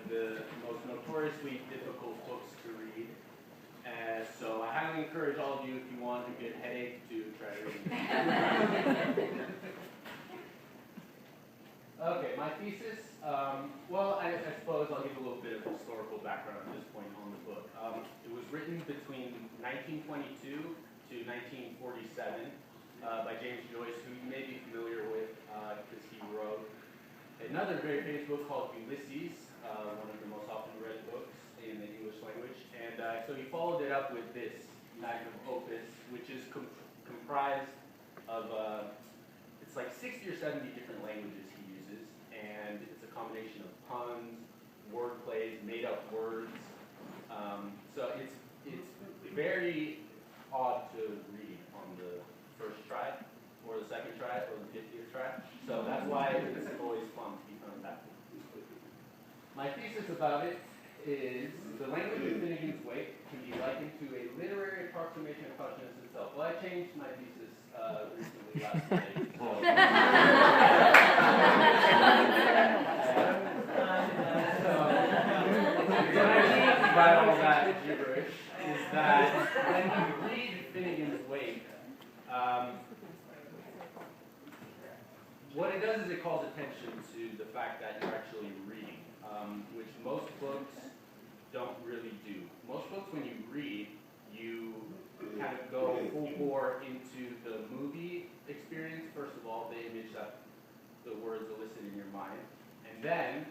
the most notoriously difficult books to read. So I highly encourage all of you, if you want a good headache, to try reading it. Okay, my thesis, well, I suppose I'll give a little bit of historical background at this point on the book. It was written between 1922 to 1947 by James Joyce, who you may be familiar with because he wrote another very famous book called Ulysses, one of the most often read books in the English language. And so he followed it up with this magnum opus, which is comprised of, it's like 60 or 70 different languages he uses, and it's a combination of puns, word plays, made-up words. So it's very odd to read on the first try, or the second try, or the 50th try. So that's why it's always fun to keep unpacking. My thesis about it is the language of Finnegan's Wake can be likened to a literary approximation of consciousness itself. Well, I changed my thesis recently last night. What I mean by all that gibberish is that when you read Finnegan's Wake, what it does is it calls attention to the fact that you're actually reading, which most books don't really do. Most books, when you read, you kind of go full bore into the movie experience, first of all, the image that the words elicit in your mind, and then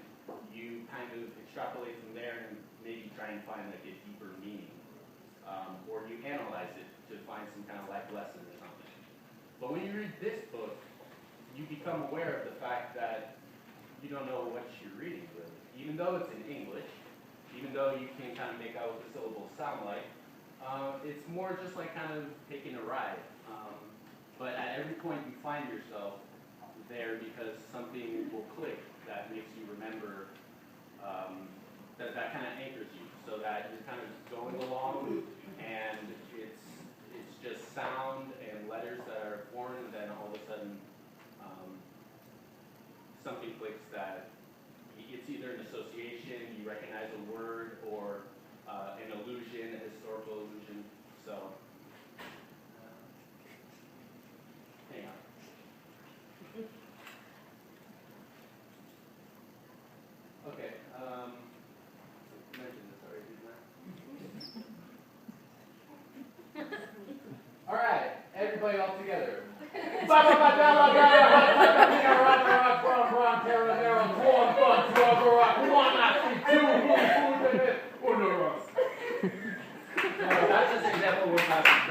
you kind of extrapolate from there and maybe try and find like a deeper meaning, or you analyze it to find some kind of life lesson or something. But when you read this book, you become aware of the fact that you don't know what you're reading, really. Even though it's in English, even though you can kind of make out what the syllables sound like, it's more just like kind of taking a ride. But at every point you find yourself there because something will click that makes you remember, that kind of anchors you, so that you're kind of going along and it's just sound and letters that are foreign, and then all of a sudden something clicks that it's either an association, you recognize a word, or an allusion, a historical allusion. So, hang on. Okay, mentioned this already, didn't I? All right, everybody all together. That's just an example of what's happening.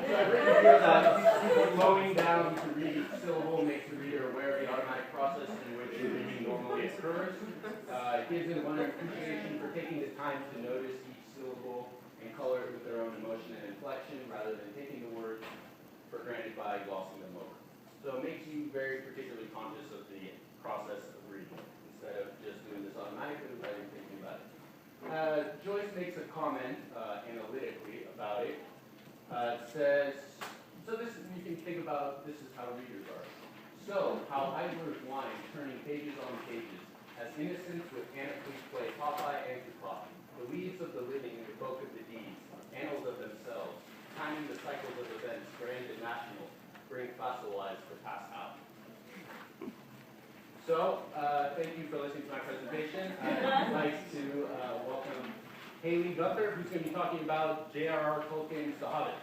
So I've written here that slowing down to read each syllable makes the reader aware of the automatic process in which reading normally occurs. It gives them one appreciation for taking the time to notice each syllable and color it with their own emotion and inflection, rather than taking the word for granted by glossing them over. So it makes you very particularly conscious of the process of reading, instead of just doing this automatically without even thinking about it. Joyce makes a comment analytically about it. It says, so this, you can think about this is how readers are. So, how idlers whine, turning pages on pages, as innocents with anacletes play Popeye and Coffee. The leaves of the living evoke of the deeds, annals of themselves, timing the cycles of events, grand and national, bring fossilized the past out. So, thank you for listening to my presentation. I'd like to welcome Haley Gunther, who's going to be talking about J.R.R. Tolkien's The Hobbit.